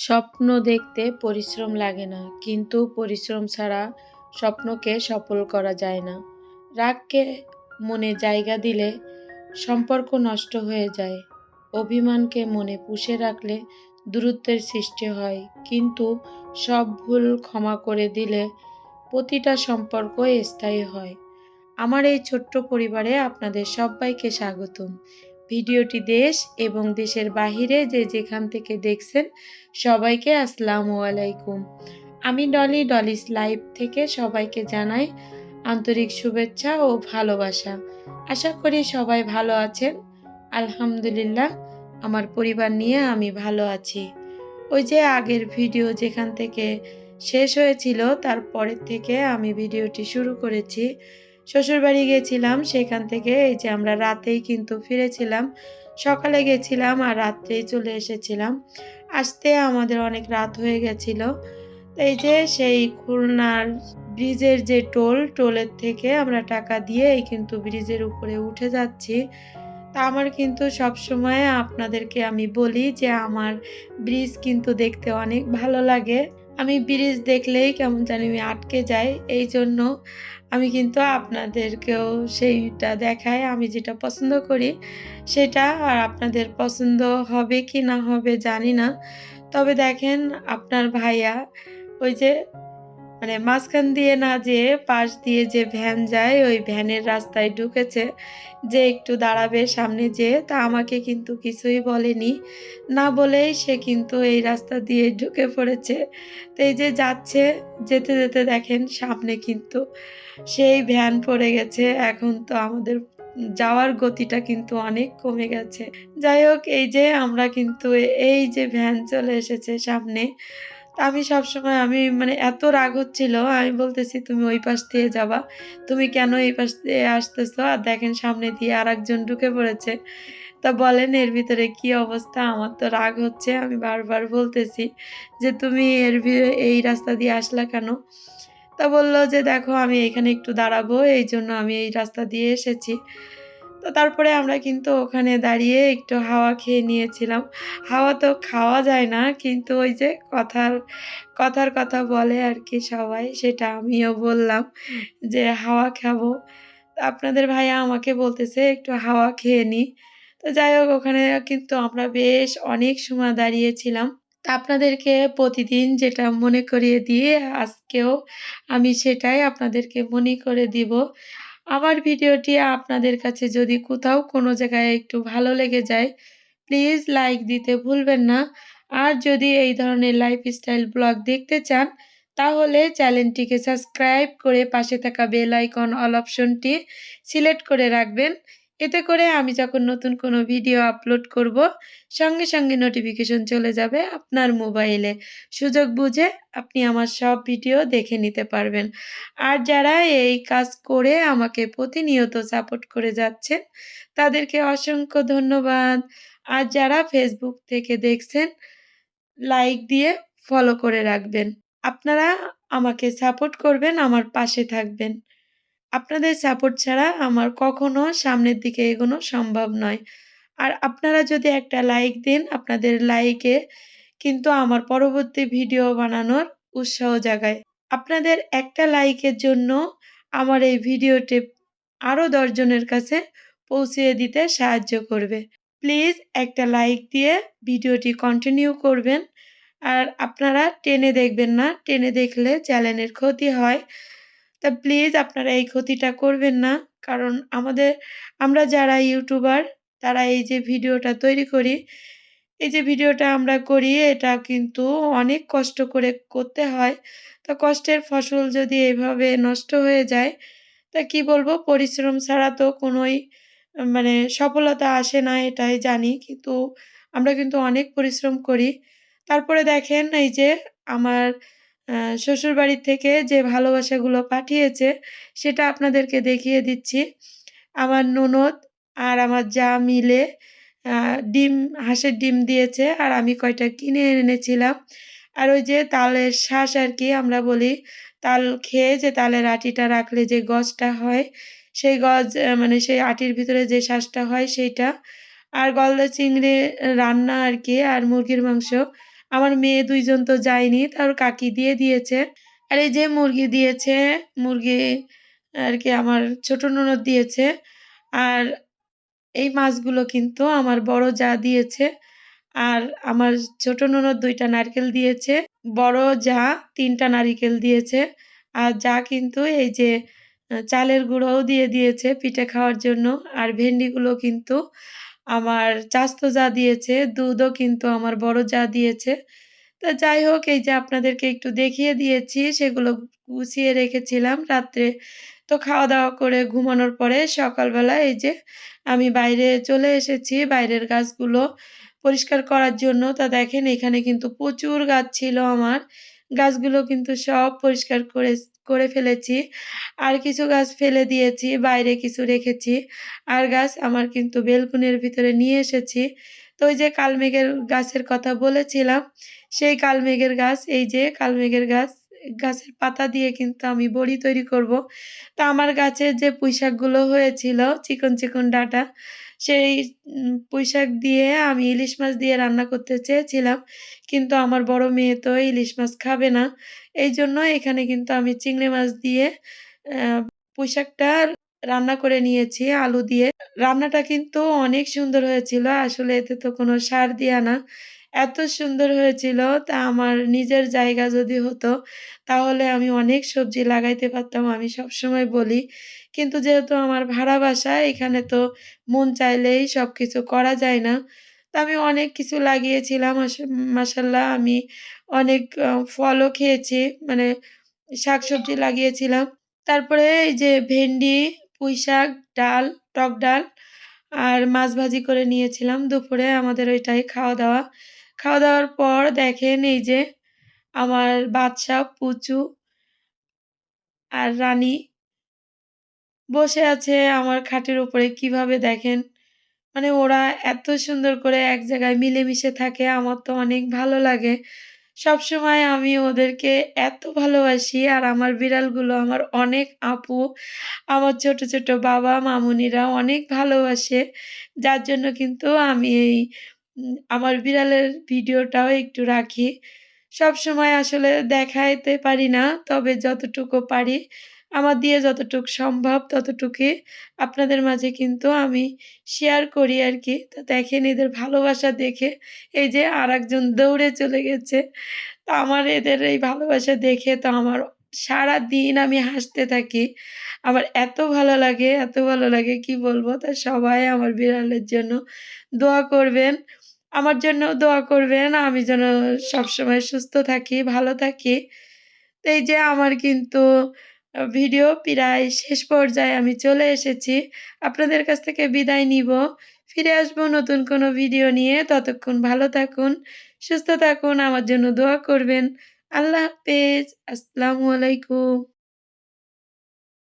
স্বপ্ন দেখতে পরিশ্রম লাগে না, কিন্তু পরিশ্রম ছাড়া স্বপ্নকে সফল করা যায় না। রাগকে মনে জায়গা দিলে সম্পর্ক নষ্ট হয়ে যায়। অভিমানকে মনে পুষে রাখলে দূরত্বের সৃষ্টি হয়, কিন্তু সব ভুল ক্ষমা করে দিলে প্রতিটা সম্পর্ক স্থায়ী হয়। আমার এই ছোট্ট পরিবারে আপনাদের সবাইকে স্বাগতম। ভিডিওটি দেশ এবং দেশের বাহিরে যে যেখান থেকে দেখছেন সবাইকে আসসালামু আলাইকুম। আমি ডলিস লাইভ থেকে সবাইকে জানাই আন্তরিক শুভেচ্ছা ও ভালোবাসা। আশা করি সবাই ভালো আছেন। আলহামদুলিল্লাহ, আমার পরিবার নিয়ে আমি ভালো আছি। ওই যে আগের ভিডিও যেখান থেকে শেষ হয়েছিল তারপরের থেকে আমি ভিডিওটি শুরু করেছি। শ্বশুরবাড়ি গেছিলাম, সেখান থেকে এই যে আমরা রাতেই কিন্তু ফিরেছিলাম। সকালে গেছিলাম আর রাত্রেই চলে এসেছিলাম। আসতে আমাদের অনেক রাত হয়ে গেছিল। এই যে সেই খুলনার ব্রিজের যে টোলের থেকে আমরা টাকা দিয়েই কিন্তু ব্রিজের উপরে উঠে যাচ্ছি। তা আমার কিন্তু সবসময় আপনাদেরকে আমি বলি যে আমার ব্রিজ কিন্তু দেখতে অনেক ভালো লাগে। আমি ব্রিজ দেখলেই কেমন জানি আমি আটকে যাই। এইজন্য আমি কিন্তু আপনাদেরকেও সেইটা দেখাই। আমি যেটা পছন্দ করি সেটা, আর আপনাদের পছন্দ হবে কি না হবে জানি না। তবে দেখেন, আপনার ভাইয়া ওই যে মাঝখান দিয়ে না যেয়ে পাশ দিয়ে যে ভ্যান যায় ওই ভ্যানের রাস্তায় ঢুকেছে, যে একটু দাঁড়াবে সামনে যেয়ে। তা আমাকে কিন্তু কিছুই বলেনি, না বলেই সে কিন্তু এই রাস্তা দিয়ে ঢুকে পড়েছে। তো এই যে যাচ্ছে, যেতে যেতে দেখেন সামনে কিন্তু সেই ভ্যান পড়ে গেছে। এখন তো আমাদের যাওয়ার গতিটা কিন্তু অনেক কমে গেছে। যাই হোক, এই যে আমরা কিন্তু এই যে ভ্যান চলে এসেছে সামনে। আমি সবসময় এত রাগ হচ্ছিল, আমি বলতেছি, "তুমি ওই পাশ দিয়ে যাবা। তুমি কেন এই পাশ দিয়ে আসতেছো?" আর দেখেন সামনে দিয়ে আরেকজন ঢুকে পড়েছে। তা বলেন এর ভিতরে কি অবস্থা? আমার তো রাগ হচ্ছে। আমি বারবার বলতেছি যে, "তুমি এই রাস্তা দিয়ে আসলা কেন?" তা বলল যে, "দেখো, আমি এখানে একটু দাঁড়াবো, এইজন্য আমি এই রাস্তা দিয়ে এসেছি।" তো তারপরে আমরা কিন্তু ওখানে দাঁড়িয়ে একটু হাওয়া খেয়ে নিয়েছিলাম। হাওয়া তো খাওয়া যায় না, কিন্তু ওই যে কথার কথা বলে আরকি সবাই, সেটা আমিও বললাম যে হাওয়া খাবো। তো আপনাদের ভাইয়া আমাকে বলতেছে একটু হাওয়া খেয়ে নিই। তো যাই হোক, ওখানে কিন্তু আমরা বেশ অনেক সময় দাঁড়িয়েছিলাম। তা আপনাদেরকে প্রতিদিন যেটা মনে করিয়ে দিই, আজকেও আমি সেটাই আপনাদেরকে মনে করে দিব। আমার ভিডিওটি আপনাদের কাছে যদি কোথাও কোনো জায়গায় একটু ভালো লেগে যায়, প্লিজ লাইক দিতে ভুলবেন না। আর যদি এই ধরনের লাইফস্টাইল ব্লগ দেখতে চান, তাহলে চ্যানেলটিকে সাবস্ক্রাইব করে পাশে থাকা বেল আইকন অল অপশনটি সিলেক্ট করে রাখবেন। এতে করে আমি যখন নতুন কোনো ভিডিও আপলোড করব, সঙ্গে সঙ্গে নোটিফিকেশন চলে যাবে আপনার মোবাইলে। সুযোগ বুঝে আপনি আমার সব ভিডিও দেখে নিতে পারবেন। আর যারা এই কাজ করে আমাকে প্রতিনিয়ত সাপোর্ট করে যাচ্ছেন, তাদেরকে অসংখ্য ধন্যবাদ। আর যারা ফেসবুক থেকে দেখছেন, লাইক দিয়ে ফলো করে রাখবেন। আপনারা আমাকে সাপোর্ট করবেন, আমার পাশে থাকবেন। আপনাদের সাপোর্ট ছাড়া আমার কখনো সামনের দিকে এগোনো সম্ভব নয়। আর আপনারা যদি একটা লাইক দেন, আপনাদের লাইকে কিন্তু আমার পরবর্তী ভিডিও বানানোর উৎসাহ জাগায়। আপনাদের একটা লাইকের জন্য আমার এই ভিডিওটি আরো ১০ জনের কাছে পৌঁছিয়ে দিতে সাহায্য করবে। প্লিজ একটা লাইক দিয়ে ভিডিওটি কন্টিনিউ করবেন। আর আপনারা টেনে দেখবেন না, টেনে দেখলে চ্যানেলের ক্ষতি হয়। তা প্লিজ আপনারা এই ক্ষতিটা করবেন না। কারণ আমরা যারা ইউটিউবার, তারা এই যে ভিডিওটা তৈরি করি, এই যে ভিডিওটা আমরা করি, এটা কিন্তু অনেক কষ্ট করে করতে হয়। তো কষ্টের ফসল যদি এভাবে নষ্ট হয়ে যায়, তা কি বলবো, পরিশ্রম ছাড়া তো কোনোই সফলতা আসে না, এটাই জানি। কিন্তু আমরা কিন্তু অনেক পরিশ্রম করি। তারপরে দেখেন এই যে আমার আ শ্বশুরবাড়ি থেকে যে ভালোবাসাগুলো পাঠিয়েছে, সেটা আপনাদেরকে দেখিয়ে দিচ্ছি। আমার ননদ আর আমার যা মিলে আ ডিম হাঁসের ডিম দিয়েছে, আর আমি কয়টা কিনে এনেছিলাম। আর ওই যে তালের শাঁস আরকি আমরা বলি। তাল খেয়ে যে তালের আটিটা রাখলে যে গজটা হয়, সেই গজ সেই আটির ভিতরে যে শাঁসটা হয় সেইটা। আর গলদা চিংড়ি রান্না আরকি, আর মুরগির মাংস। আমার মেয়ে ২ জন তো যায়নি, তার কাকি দিয়ে দিয়েছে। আর এই যে মুরগি দিয়েছে, মুরগি আরকি আমার ছোট ননদ দিয়েছে। আর এই মাছগুলো কিন্তু আমার বড় জা দিয়েছে। আর আমার ছোট ননদ ২ টা নারকেল দিয়েছে। বড় জা ৩ টা নারিকেল দিয়েছে। আর জা কিন্তু এই যে চালের গুঁড়োও দিয়ে দিয়েছে পিঠে খাওয়ার জন্য। আর ভেন্ডিগুলো কিন্তু আমার চাস্তো জা দিয়েছে। দুধও কিন্তু আমার বড় জা দিয়েছে। তো যাই হোক এই যে আপনাদেরকে একটু দেখিয়ে দিয়েছি সেগুলো গুছিয়ে রেখেছিলাম রাত্রে। তো খাওয়া-দাওয়া করে ঘুমানোর পরে সকালবেলা এই যে আমি বাইরে চলে এসেছি বাইরের গাছগুলো পরিষ্কার করার জন্য। তা দেখেন এখানে কিন্তু প্রচুর গাছ ছিল আমার। গাছগুলো কিন্তু সব পরিষ্কার করে ফেলেছি। আর কিছু গাছ ফেলে দিয়েছি, বাইরে কিছু রেখেছি। আর গাছ আমার কিন্তু বেলকনির ভিতরে নিয়ে এসেছি। তো ওই যে কালমেঘের গাছের কথা বলেছিলাম, সেই কালমেঘের গাছ, এই যে কালমেঘের গাছ, গাছের পাতা দিয়ে কিন্তু আমি বড়ি তৈরি করব। তা আমার গাছের যে পুঁইশাকগুলো হয়েছিল চিকন, চিকন ডাঁটা, সেই পুঁইশাক দিয়ে আমি ইলিশ মাছ দিয়ে রান্না করতে চেয়েছিলাম। কিন্তু আমার বড় মেয়ে তো ইলিশ মাছ খাবে না। এইজন্য এখানে কিন্তু আমি চিংড়ি মাছ দিয়ে অ্যা পুঁইশাকটা রান্না করে নিয়েছি আলু দিয়ে। রান্নাটা কিন্তু অনেক সুন্দর হয়েছিল। আসলে এতে তো কোনো সার দেয়া না। এত সুন্দর হয়েছিল তা আমার নিজের জায়গা যদি হতো তাহলে আমি অনেক সবজি লাগাইতে পারতাম। আমি সবসময় বলি। কিন্তু যেহেতু আমার ভাড়া বাসা এখানে তো মন চাইলেই সবকিছু করা যায় না। তো আমি অনেক কিছু লাগিয়েছিলাম মাশাআল্লাহ আমি অনেক ফলও খেয়েছি। মানে শাকসবজি লাগিয়েছিলাম। তারপরে এই যে ভেন্ডি, পুঁইশাক, ডাল, টক ডাল আর মাছ ভাজি করে নিয়েছিলাম। দুপুরে আমাদের ওইটাই খাওয়া-দাওয়া। খাওয়া-দাওয়ার পর দেখেন এই যে আমার বাদশা, পুচু আর রানী বসে আছে আমার খাটের উপরে। কিভাবে দেখেন মানে ওরা এত সুন্দর করে এক জায়গায় মিলেমিশে থাকে, আমার তো অনেক ভালো লাগে। সবসময় আমি ওদেরকে এত ভালোবাসি আর আমার বিড়ালগুলো আমার অনেক আপু। আমার ছোট, ছোট বাবা, মামুনিরা অনেক ভালোবাসে। যার জন্য কিন্তু আমি এই আমার বিড়ালের ভিডিওটাও একটু রাখি। সবসময় আসলে দেখাইতে পারি না। তবে যতটুকু পারি, আমার দিয়ে যতটুক সম্ভব ততটুকুই আপনাদের মাঝে কিন্তু আমি শেয়ার করি আরকি। তো দেখেন এদের ভালোবাসা দেখে এই যে আরেকজন দৌড়ে চলে গেছে। তো আমার এদের এই ভালোবাসা দেখে তো আমার সারাদিন আমি হাসতে থাকি। আমার এত ভালো লাগে, এত ভালো লাগে কি বলবো? তো সবাই আমার বিড়ালের জন্য দোয়া করবেন। আমার জন্যও দোয়া করবেন। আমি যেন সবসময় সুস্থ থাকি, ভালো থাকি। তো এই যে আমার কিন্তু ভিডিও প্রায় শেষ পর্যায়ে আমি চলে এসেছি। আপনাদের কাছ থেকে বিদায় নিবো। ফিরে আসবো নতুন কোনো ভিডিও নিয়ে। ততক্ষণ ভালো থাকুন, সুস্থ থাকুন, আমার জন্য দোয়া করবেন। আল্লাহ হাফেজ। আসসালামু আলাইকুম।